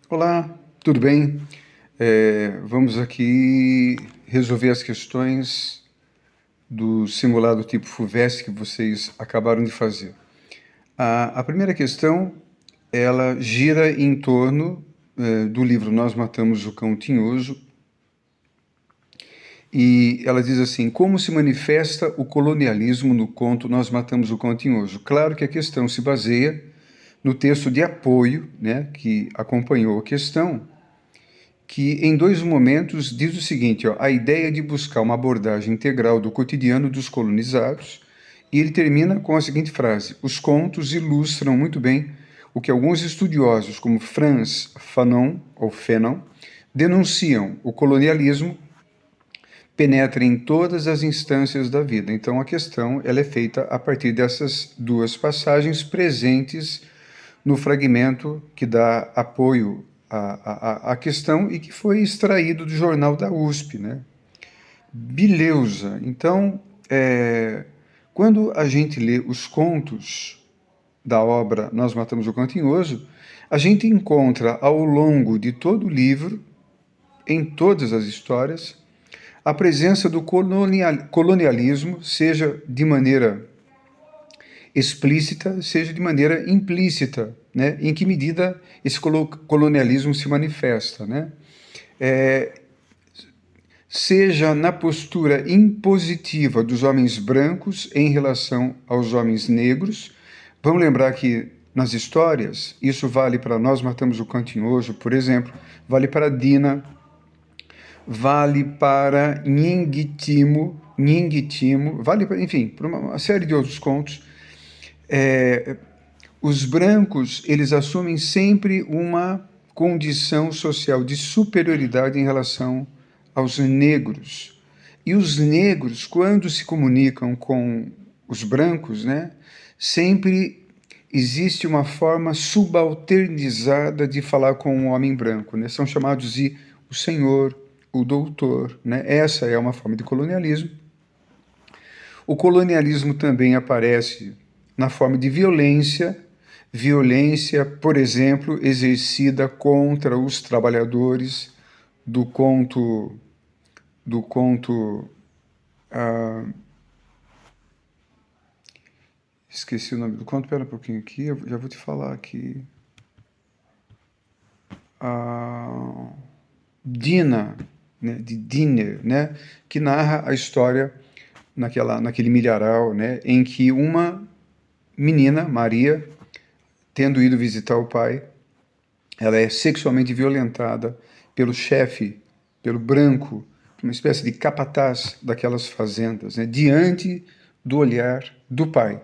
Olá, tudo bem? Vamos aqui resolver as questões do simulado tipo FUVEST que vocês acabaram de fazer. A primeira questão, ela gira em torno do livro Nós Matamos o Cão Tinhoso, e ela diz assim: como se manifesta o colonialismo no conto Nós Matamos o Cão Tinhoso? Claro que a questão se baseia no texto de apoio, né, que acompanhou a questão, que em dois momentos diz o seguinte, ó, a ideia de buscar uma abordagem integral do cotidiano dos colonizados, e ele termina com a seguinte frase: os contos ilustram muito bem o que alguns estudiosos, como Frantz Fanon, ou Fanon, denunciam: o colonialismo penetra em todas as instâncias da vida. Então a questão ela é feita a partir dessas duas passagens presentes no fragmento que dá apoio à questão e que foi extraído do jornal da USP, né? Beleza. Então, quando a gente lê os contos da obra Nós Matamos o Cão Tinhoso, a gente encontra ao longo de todo o livro, em todas as histórias, a presença do colonialismo, seja de maneira explícita, seja de maneira implícita, né? Em que medida esse colonialismo se manifesta, né? Seja na postura impositiva dos homens brancos em relação aos homens negros. Vamos lembrar que nas histórias, isso vale para Nós Matamos o Cão Tinhoso, por exemplo, vale para Dina, vale para Nhingitimo, vale para, enfim, para uma série de outros contos. Os brancos, eles assumem sempre uma condição social de superioridade em relação aos negros. E os negros, quando se comunicam com os brancos, né, sempre existe uma forma subalternizada de falar com o homem branco, né? São chamados de o senhor, o doutor, né? Essa é uma forma de colonialismo. O colonialismo também aparece na forma de violência, por exemplo, exercida contra os trabalhadores do conto esqueci o nome do conto, espera um pouquinho aqui, eu já vou te falar aqui. Dina, né, de Diner, né, que narra a história naquele milharal, né, em que uma menina, Maria, tendo ido visitar o pai, ela é sexualmente violentada pelo chefe, pelo branco, uma espécie de capataz daquelas fazendas, né, diante do olhar do pai.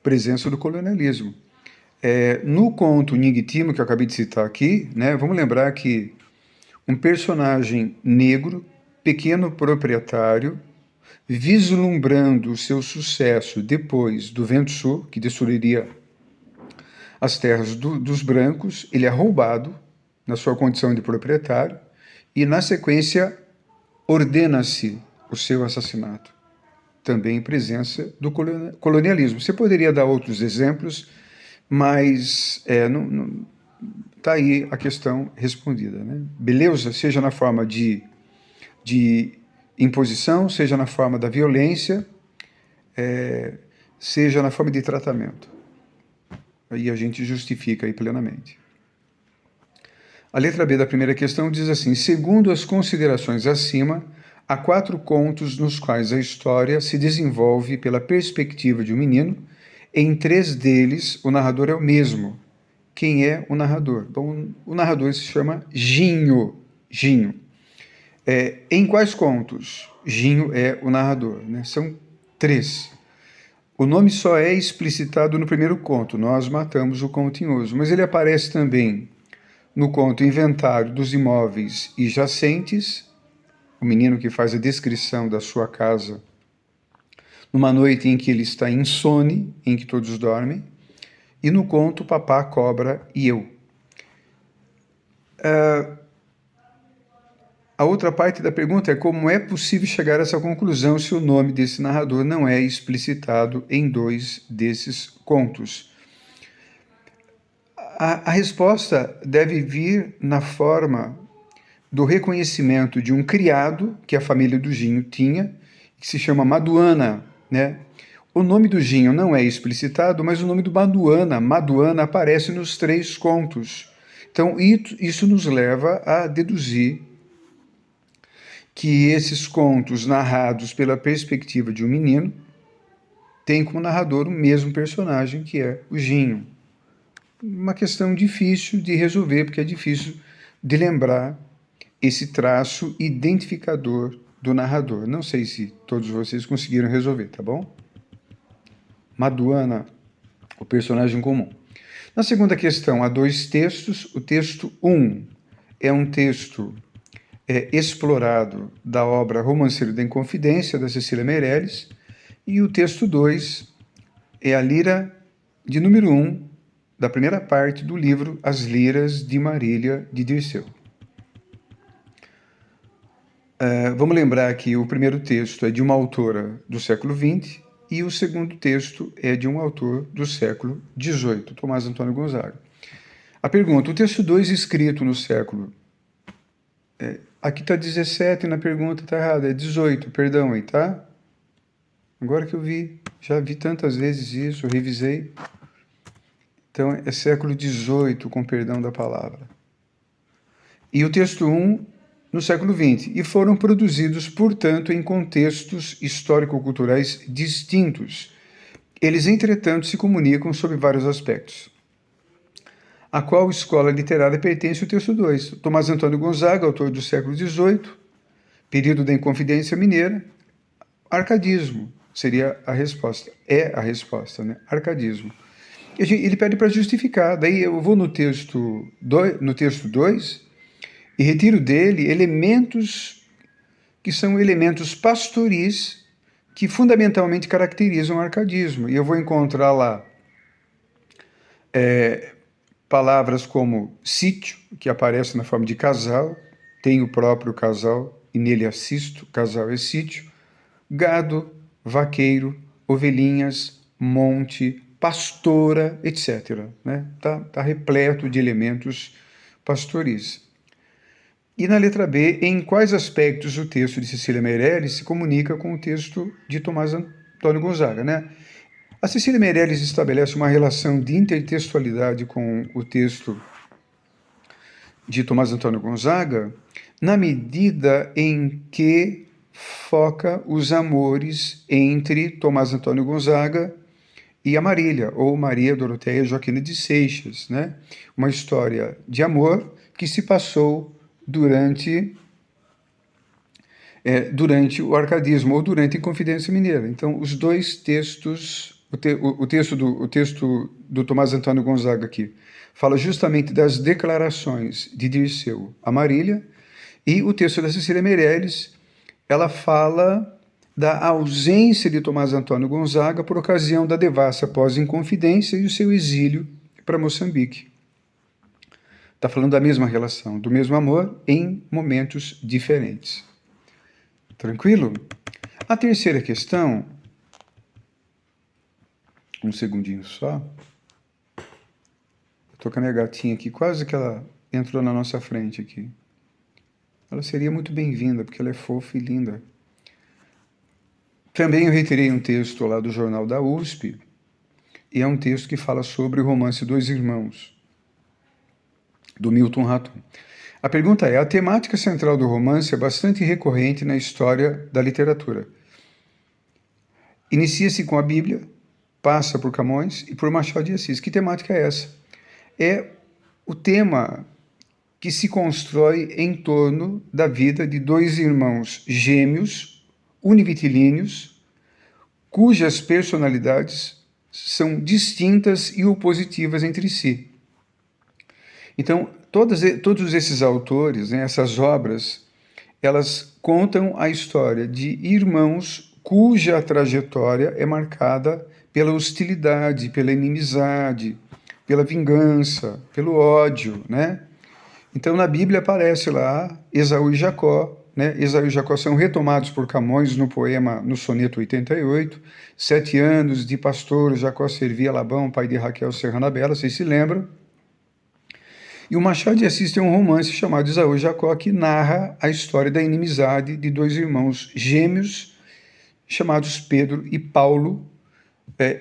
Presença do colonialismo. No conto Nhingitimo, que eu acabei de citar aqui, né, vamos lembrar que um personagem negro, pequeno proprietário, vislumbrando o seu sucesso depois do Vento Sul, que destruiria as terras dos brancos, ele é roubado na sua condição de proprietário e, na sequência, ordena-se o seu assassinato. Também presença do colonialismo. Você poderia dar outros exemplos, mas está aí a questão respondida, né? Beleza? Seja na forma de imposição, seja na forma da violência, seja na forma de tratamento. Aí a gente justifica aí plenamente. A letra B da primeira questão diz assim: segundo as considerações acima, há 4 contos nos quais a história se desenvolve pela perspectiva de um menino. Em 3 deles, o narrador é o mesmo. Quem é o narrador? Bom, o narrador se chama Ginho. Em quais contos Ginho é o narrador? Né? São 3. O nome só é explicitado no primeiro conto, Nós Matamos o Cão Tinhoso, mas ele aparece também no conto Inventário dos Imóveis e Jacentes, o menino que faz a descrição da sua casa numa noite em que ele está insone, em que todos dormem, e no conto Papá, Cobra e Eu. A outra parte da pergunta é como é possível chegar a essa conclusão se o nome desse narrador não é explicitado em 2 desses contos. A resposta deve vir na forma do reconhecimento de um criado que a família do Ginho tinha, que se chama Maduana, né? O nome do Ginho não é explicitado, mas o nome do Maduana aparece nos 3 contos. Então, isso nos leva a deduzir que esses contos narrados pela perspectiva de um menino têm como narrador o mesmo personagem, que é o Ginho. Uma questão difícil de resolver, porque é difícil de lembrar esse traço identificador do narrador. Não sei se todos vocês conseguiram resolver, tá bom? Maduana, o personagem comum. Na segunda questão, há 2 textos. O texto 1 é um texto explorado da obra Romanceiro da Inconfidência, da Cecília Meirelles, e o texto 2 é a lira de número 1, da primeira parte do livro As Liras de Marília de Dirceu. Vamos lembrar que o primeiro texto é de uma autora do século XX e o segundo texto é de um autor do século XVIII, Tomás Antônio Gonzaga. A pergunta, o texto 2 escrito no século... aqui está 17 na pergunta, está errado, é 18, perdão aí, tá? Agora que eu vi, já vi tantas vezes isso, eu revisei. Então, é século XVIII, com perdão da palavra. E o texto 1, no século XX. E foram produzidos, portanto, em contextos histórico-culturais distintos. Eles, entretanto, se comunicam sob vários aspectos. A qual escola literária pertence o texto 2? Tomás Antônio Gonzaga, autor do século XVIII, período da Inconfidência Mineira. Arcadismo seria a resposta. É a resposta, né? Arcadismo. Ele pede para justificar. Daí eu vou no texto 2 e retiro dele elementos que são elementos pastoris que fundamentalmente caracterizam o arcadismo. E eu vou encontrar lá palavras como sítio, que aparece na forma de casal, tem o próprio casal e nele assisto, casal é sítio, gado, vaqueiro, ovelhinhas, monte, pastora, etc. Né? Tá repleto de elementos pastoris. E na letra B, em quais aspectos o texto de Cecília Meirelles se comunica com o texto de Tomás Antônio Gonzaga, né? A Cecília Meirelles estabelece uma relação de intertextualidade com o texto de Tomás Antônio Gonzaga na medida em que foca os amores entre Tomás Antônio Gonzaga e a Marília, ou Maria Doroteia Joaquina de Seixas, né? Uma história de amor que se passou durante o arcadismo ou durante a Inconfidência Mineira. Então, os 2 textos, o texto do Tomás Antônio Gonzaga aqui, fala justamente das declarações de Dirceu a Marília, e o texto da Cecília Meirelles, ela fala da ausência de Tomás Antônio Gonzaga por ocasião da devassa pós-Inconfidência e o seu exílio para Moçambique. Está falando da mesma relação, do mesmo amor, em momentos diferentes. Tranquilo? A terceira questão... Um segundinho só. Estou com a minha gatinha aqui, quase que ela entrou na nossa frente aqui. Ela seria muito bem-vinda, porque ela é fofa e linda. Também eu retirei um texto lá do Jornal da USP, e é um texto que fala sobre o romance Dois Irmãos, do Milton Raton. A pergunta é, a temática central do romance é bastante recorrente na história da literatura. Inicia-se com a Bíblia, passa por Camões e por Machado de Assis. Que temática é essa? É o tema que se constrói em torno da vida de 2 irmãos gêmeos, univitilíneos, cujas personalidades são distintas e opositivas entre si. Então, todos esses autores, né, essas obras, elas contam a história de irmãos cuja trajetória é marcada pela hostilidade, pela inimizade, pela vingança, pelo ódio, né? Então, na Bíblia aparece lá Esaú e Jacó, né? Esaú e Jacó são retomados por Camões no poema, no soneto 88. 7 anos de pastor, Jacó servia Labão, pai de Raquel Serrana Bela, vocês se lembram? E o Machado de Assis tem um romance chamado Esaú e Jacó, que narra a história da inimizade de dois irmãos gêmeos chamados Pedro e Paulo,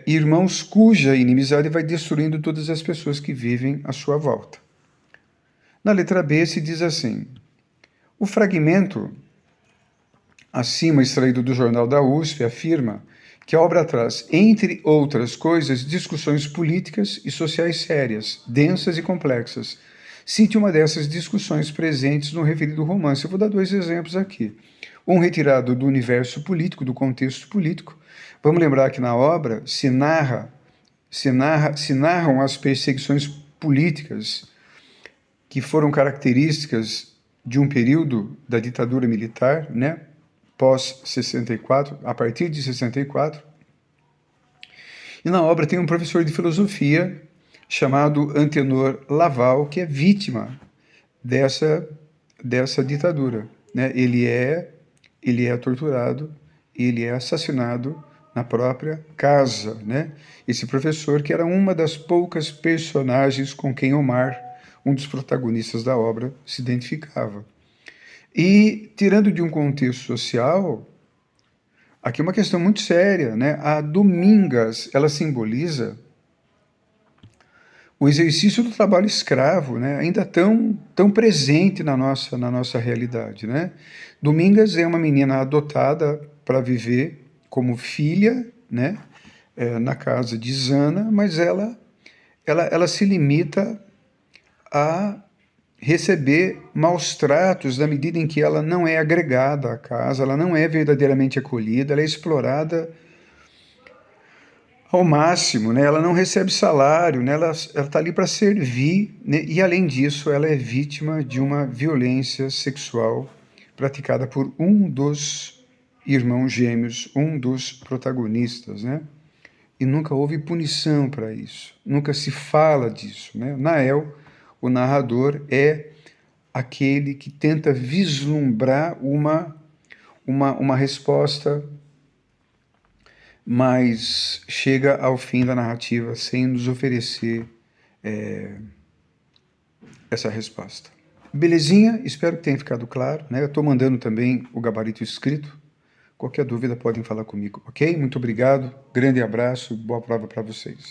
irmãos cuja inimizade vai destruindo todas as pessoas que vivem à sua volta. Na letra B se diz assim: o fragmento acima extraído do jornal da USP afirma que a obra traz, entre outras coisas, discussões políticas e sociais sérias, densas e complexas. Cite uma dessas discussões presentes no referido romance. Eu vou dar 2 exemplos aqui. Um retirado do universo político, do contexto político. Vamos lembrar que na obra se narram as perseguições políticas que foram características de um período da ditadura militar, né? Pós-64, a partir de 64. E na obra tem um professor de filosofia chamado Antenor Laval, que é vítima dessa ditadura, né? Ele é torturado, ele é assassinado na própria casa, né? Esse professor que era uma das poucas personagens com quem Omar, um dos protagonistas da obra, se identificava. E, tirando de um contexto social, aqui é uma questão muito séria, né? A Domingas, ela simboliza o exercício do trabalho escravo, né? Ainda tão presente na nossa realidade, né? Domingas é uma menina adotada para viver como filha, né? Na casa de Zana, mas ela se limita a receber maus tratos na medida em que ela não é agregada à casa, ela não é verdadeiramente acolhida, ela é explorada ao máximo, né? Ela não recebe salário, né? Ela está ali para servir, né? E além disso, ela é vítima de uma violência sexual praticada por um dos irmãos gêmeos, um dos protagonistas, né? E nunca houve punição para isso, nunca se fala disso, né? Nael, o narrador, é aquele que tenta vislumbrar uma resposta, mas chega ao fim da narrativa sem nos oferecer essa resposta. Belezinha? Espero que tenha ficado claro, né? Eu estou mandando também o gabarito escrito. Qualquer dúvida podem falar comigo, ok? Muito obrigado, grande abraço, boa prova para vocês.